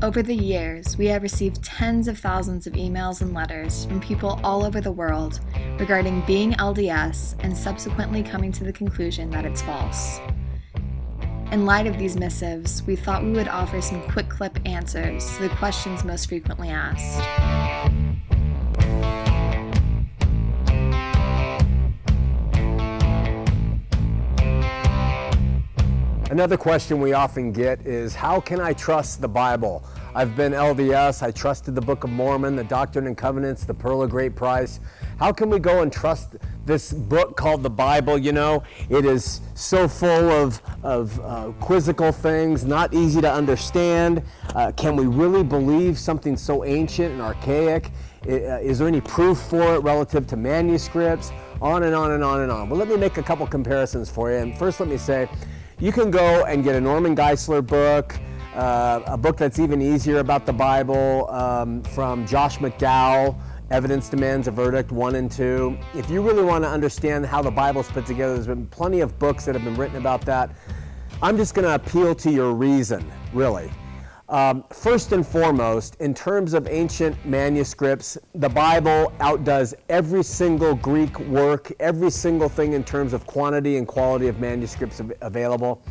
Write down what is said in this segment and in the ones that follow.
Over the years, we have received tens of thousands of emails and letters from people all over the world regarding being LDS and subsequently coming to the conclusion that it's false. In light of these missives, we thought we would offer some quick clip answers to the questions most frequently asked. Another question we often get is, how can I trust the Bible? I've been LDS, I trusted the Book of Mormon, the Doctrine and Covenants, the Pearl of Great Price. How can we go and trust this book called the Bible? You know, it is so full of quizzical things, not easy to understand. Can we really believe something so ancient and archaic? Is there any proof for it relative to manuscripts? On and on and on and on. Well, let me make a couple comparisons for you. And first, let me say, you can go and get a Norman Geisler book, a book that's even easier about the Bible, from Josh McDowell, Evidence Demands a Verdict 1 and 2. If you really want to understand how the Bible's put together, there's been plenty of books that have been written about that. I'm just going to appeal to your reason, really. First and foremost, in terms of ancient manuscripts, the Bible outdoes every single Greek work, every single thing in terms of quantity and quality of manuscripts available.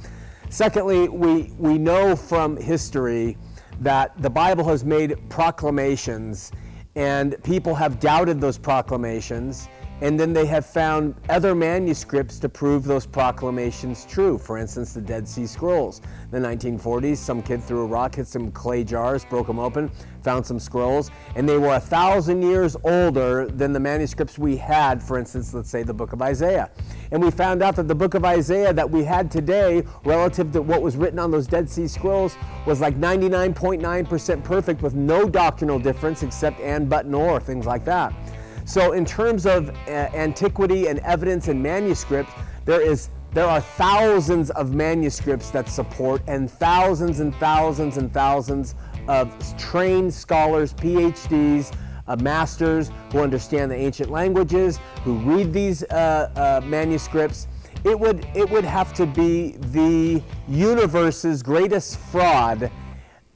Secondly, we know from history that the Bible has made proclamations, and people have doubted those proclamations, and then they have found other manuscripts to prove those proclamations true. For instance, the Dead Sea Scrolls. In the 1940s, some kid threw a rock, hit some clay jars, broke them open, found some scrolls, and they were 1,000 years older than the manuscripts we had, for instance, let's say the book of Isaiah. And we found out that the book of Isaiah that we had today, relative to what was written on those Dead Sea Scrolls, was like 99.9% perfect with no doctrinal difference except and, but, nor, things like that. So in terms of antiquity and evidence and manuscripts, there are thousands of manuscripts that support, and thousands and thousands and thousands of trained scholars, PhDs, masters who understand the ancient languages, who read these manuscripts. It would have to be the universe's greatest fraud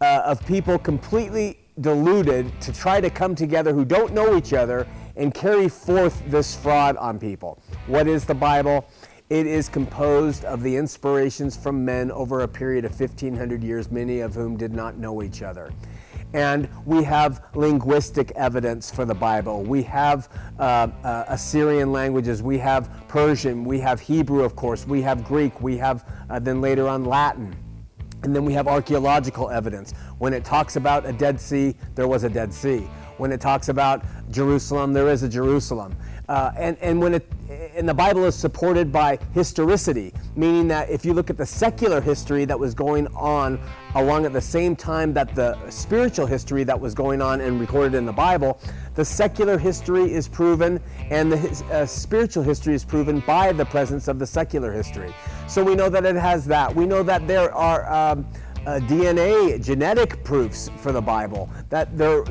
of people completely deluded to try to come together who don't know each other and carry forth this fraud on people. What is the Bible? It is composed of the inspirations from men over a period of 1,500 years, many of whom did not know each other. And we have linguistic evidence for the Bible. We have Assyrian languages, we have Persian, we have Hebrew, of course, we have Greek, we have then later on Latin. And then we have archaeological evidence. When it talks about a Dead Sea, there was a Dead Sea. When it talks about Jerusalem, there is a Jerusalem. And the Bible is supported by historicity, meaning that if you look at the secular history that was going on along at the same time that the spiritual history that was going on and recorded in the Bible, the secular history is proven and the spiritual history is proven by the presence of the secular history. So we know that it has that. We know that there are DNA, genetic proofs for the Bible, that there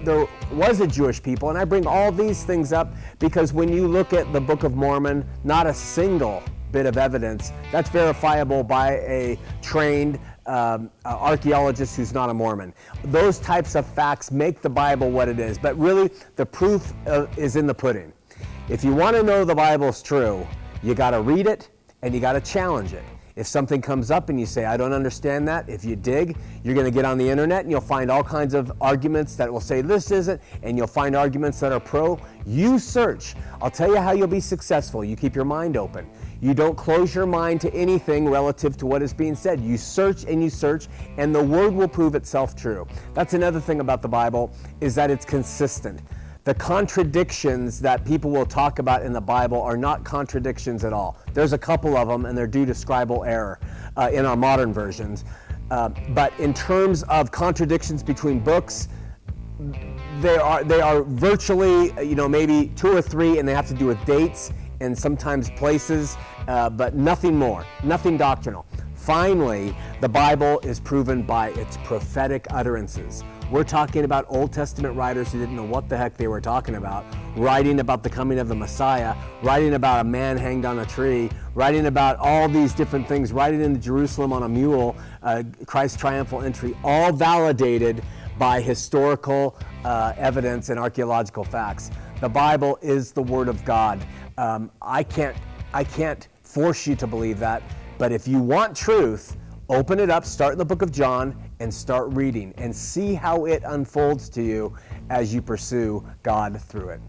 was a Jewish people. And I bring all these things up because when you look at the Book of Mormon, not a single bit of evidence that's verifiable by a trained archaeologist who's not a Mormon. Those types of facts make the Bible what it is, but really the proof is in the pudding. If you want to know the Bible's true, you got to read it and you got to challenge it. If something comes up and you say, I don't understand that, if you dig, you're going to get on the internet and you'll find all kinds of arguments that will say this isn't, and you'll find arguments that are pro. You search. I'll tell you how you'll be successful. You keep your mind open. You don't close your mind to anything relative to what is being said. You search, and the word will prove itself true. That's another thing about the Bible, is that it's consistent. The contradictions that people will talk about in the Bible are not contradictions at all. There's a couple of them, and they're due to scribal error in our modern versions. But in terms of contradictions between books, they are virtually, maybe 2 or 3, and they have to do with dates and sometimes places, but nothing more, nothing doctrinal. Finally, the Bible is proven by its prophetic utterances. We're talking about Old Testament writers who didn't know what the heck they were talking about, writing about the coming of the Messiah, writing about a man hanged on a tree, writing about all these different things, writing into Jerusalem on a mule, Christ's triumphal entry, all validated by historical evidence and archaeological facts. The Bible is the Word of God. I can't force you to believe that, but if you want truth, open it up, start in the book of John, and start reading, and see how it unfolds to you as you pursue God through it.